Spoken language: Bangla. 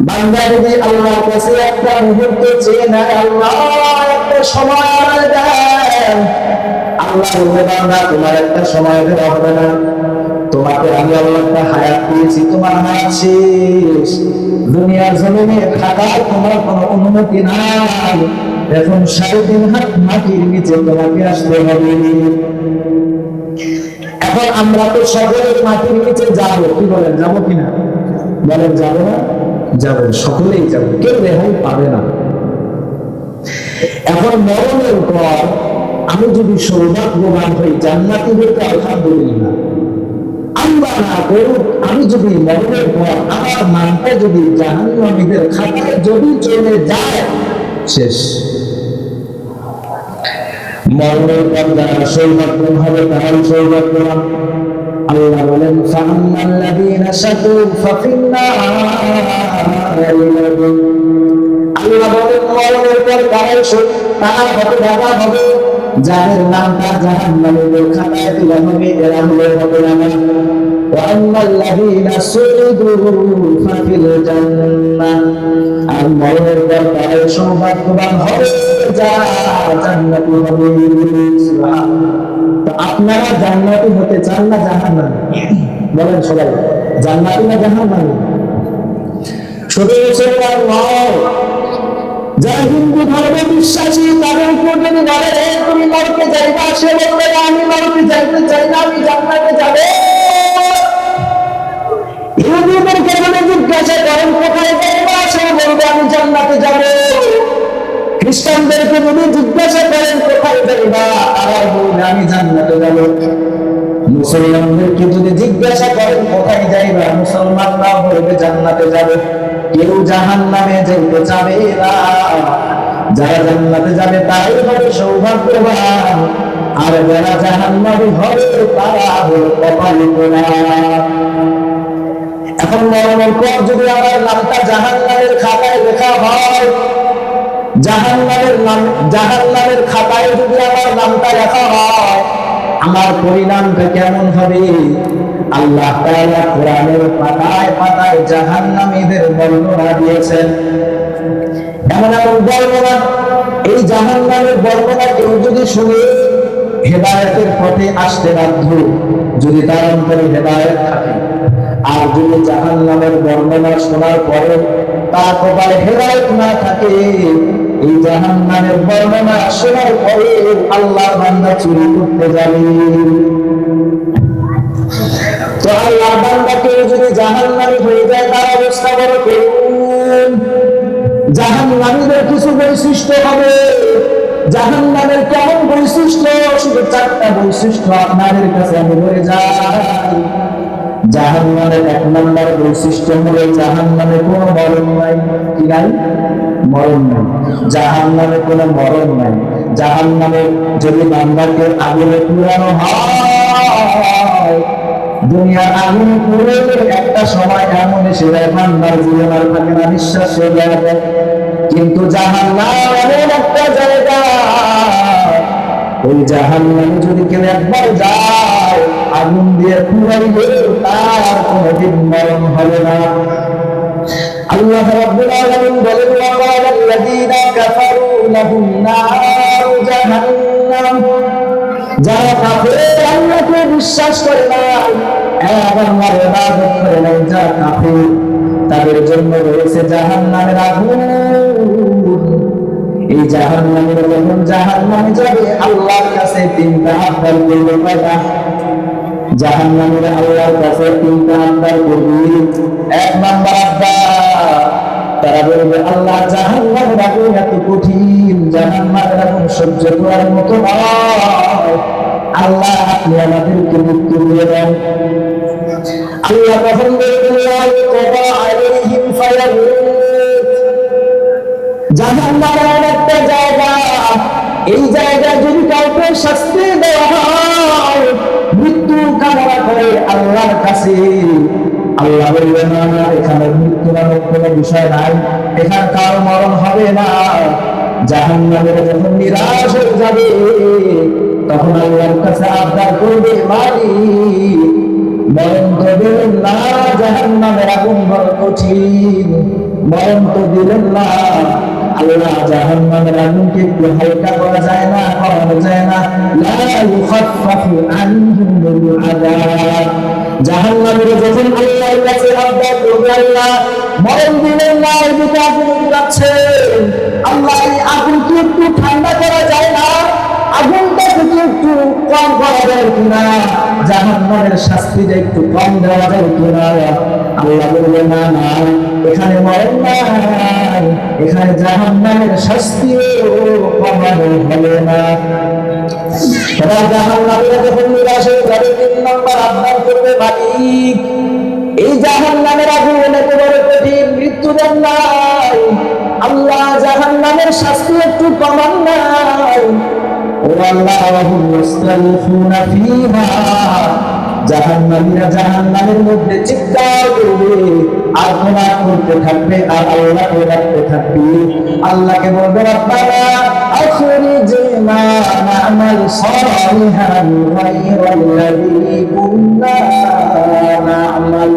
বান্দা যদি আল্লাহর কাছে একটা মুহূর্ত চেয়ে নেয়, আল্লাহ একটা সময় আমায় দেন, আল্লাহ বলবে বান্দা তোমার একটা সময় দেওয়া হবে না, তোমাকে আমি আল্লাহ একটা হায়াত দিয়েছি, তোমার হায়াত শেষ, দুনিয়ার জমিনে থাকার তোমার কোনো অনুমতি নাই, এখন 3.5 হাত মাটির নিচে তোমাকে আসতে হবে। এখন আমরা তো সকলে মাটির নিচে যাবো, কি বলেন যাবো কিনা? বলেন যাবো না? যাবো, সকলেই যাবো, কেউ রেহাই পাবে না। এখন মরণের পর আমি যদি সৌভাগ্যবান হই, জান্নাতি হইতে আলহামদুলিল্লাহ, আল্লাহ না করুক আমি যদি মরণের পর আমার নামটা যদি জাহান্নামীদের খাতায় যদি চলে যায়, শেষ। মরণের পর যারা সৌভাগ্যবান হবে তারাই সৌভাগ্যবান। আল্লাহ বলেন ফাআম্মাল্লাযীনা শাকু ফাফিন্নার, আল্লাহ বলেন মরণের পর তারা হতে দেখা হবে যাদের নামটা জাহান্নামীদের খাতায় তোলা হবে, এরা হবে না। ওয়াআম্মাল্লাযীনা সুইদু ফাফিল জান্নাহ, আর মরণের পর তারাই সৌভাগ্যবান হবে যারা জান্নাতি হবে। তো আপনারা জান্নাতি হতে চান না জাহান্নামী? বলেন সবাই, জান্নাতি না জাহান্নামী? শুধু মুসলমান নয়, যারা হিন্দু ধর্মে বিশ্বাসী তাদের উপর যদি বলে তুমি নরকে যাইবা, সে বলবে আমি নরকে যাইতে চাই না, আমি জান্নাতে যাব। ইহুদিদেরকে যদি জিজ্ঞাসা করেন কোথায় যাইবা, সে বলবে আমি জান্নাতে যাব। খ্রিস্টানদেরকে যদি জিজ্ঞাসা করেন কোথায় যাইবা, তারা বলবে আমি জান্নাতে যাব। মুসলমানদেরকে যদি জিজ্ঞাসা করেন কোথায় যাইবা, মুসলমানরা বলবে জান্নাতে যাবে। কেউ জাহান্নামে যেতে চাবে না, যারা জান্নাতে যাবে তারাই হবে সৌভাগ্যবান, আর যারা জাহান্নামী হবে তারা হবে কপালে পোড়া। এখন মরণের পর যদি আমার নামটা জাহান্নামের খাতায় লেখা হয়, জাহান্নামের খাতায় যদি আমার নামটা লেখা হয়, আমার পরিণামটা কেমন হবে? আল্লাহ তাআলা কোরআনের পাতায় পাতায় জাহান্নামীদের বর্ণনা দিয়েছেন। এমন এমন বর্ণনা, এই জাহান্নামের বর্ণনা কেউ যদি শুনে হেদায়েতের পথে আসতে বাধ্য, যদি তার অন্তরে হেদায়েত থাকে। আর যদি জাহান্নামের বর্ণনা শোনার পরে তার কপালে হেদায়েত না থাকে, এই জাহান্নামের বর্ণনা শোনার পরে আল্লাহর বান্দা চুরি করতে যাবে। তো আল্লাহর বান্দা কেউ যদি জাহান্নামী হয়ে যায়, তার অবস্থা বড় করুন। জাহান্নামীদের কিছু বৈশিষ্ট্য হবে। জাহান্নামের কেমন বৈশিষ্ট্য? শুধু 4টা বৈশিষ্ট্য আপনাদের কাছে আমি বলে যাই। জাহান্নামের 1 নম্বর বৈশিষ্ট্য হলো জাহান্নামে কোনো মরণ নাই। কি নাই? মরণ নাই। জাহান্নামে কোনো মরণ নাই। জাহান্নামে যদি বান্দাকে আগুনে পুরানো হয়, দুনিয়ার আগুনে পুড়ে একটা সময় এমন এসে যায় বান্দার জীবন আর থাকে না, নিঃশ্বাস হয়ে যাবে। কিন্তু জাহান্নাম এমন একটা জায়গা, ওই জাহান্নামে যদি কেউ একবার যায়, আগুন দিয়ে পুড়াইলে তার কোনদিন মরণ হবে না। আল্লাহ রাব্বুল আলামিন বলেন ওয়ালাল্লাযীনা কাফারু লাহুম নারু জাহান্নাম, যারা কাফের আল্লাহকে বিশ্বাস করে না, আল্লাহর ইবাদত করে না, যারা কাফের তাদের জন্য রয়েছে জাহান্নামের আগুন। এই জাহান্নামীরা যখন জাহান্নামে যাবে, আল্লাহর কাছে 3টা আবদার করবে। কয়টা? জাহান্নামীরা আল্লাহর কাছে 3টা আবদার করবে। 1 নম্বর আবদার, তারা বলবে আল্লাহ জাহান্নামের আগুন এত কঠিন, জাহান্নামের আগুন সহ্য করার মতো নয়, আল্লাহ আপনি আমাদেরকে মুক্তি দিয়ে দেন। আল্লাহ তখন বলবেন জাহান্নামের একটা জায়গা, এই জায়গায় যদি কাউকে শাস্তি দেওয়া হয়, মৃত্যু কামনা করে আল্লাহর কাছে, আল্লাহ বলবেন না, এখানে মৃত্যু নামক কোনো বিষয় নাই, এখানে কারো মরণ হবে না। জাহান্নামের যখন নিরাশ হয়ে যাবে, তখন আল্লাহর কাছে আবদার করবে মালিক মরণ তো দেবেন না, জাহান্নামের আগুন বড় কঠিন, মরণ তো দিলেন না। আল্লাহ জাহান্নামের আগুনকে একটু হালকা করা যায় না, করানো যায় না। লা ইউখাফফাফু আনহুম মিন আযাব। জাহান্নামের যখন আল্লাহর কাছে আবদার করবে, আল্লাহ মরণ দিলেন না, এদিকে আগুন যাচ্ছে, আল্লাহ এই আগুনকে একটু ঠান্ডা করা যায় না, আগুনটা থেকে একটু কম করা যায় কিনা, জাহান্নামের শাস্তিটা একটু কম দেওয়া যায় কিনা। আল্লাহ বলবে না না, এখানে মরণ নাই, এখানে জাহান্নামের শাস্তিও কমানো হবে না। এবার জাহান্নামীরা যখন নিরাশ হয়ে যাবে, 3 নম্বর আবদার করবে, মালিক এই জাহান্নামের আগুন একেবারে কঠিন, মৃত্যু দেন নাই, আল্লাহ জাহান্নামের শাস্তি একটু কমান নাই। ও আল্লাহ, ওয়াহুম ইস্তাগফিরুনা ফীহা, জাহান্নামীরা জাহান্নামের মধ্যে চিৎকার করবে, আর্তনাদ করতে থাকবে, আর আল্লাহকে ডাকতে থাকবে। আল্লাহকে বলবে, রব্বানা আখরিজনা না'মাল সালিহান গায়রাল্লাযী কুন্না না'মাল।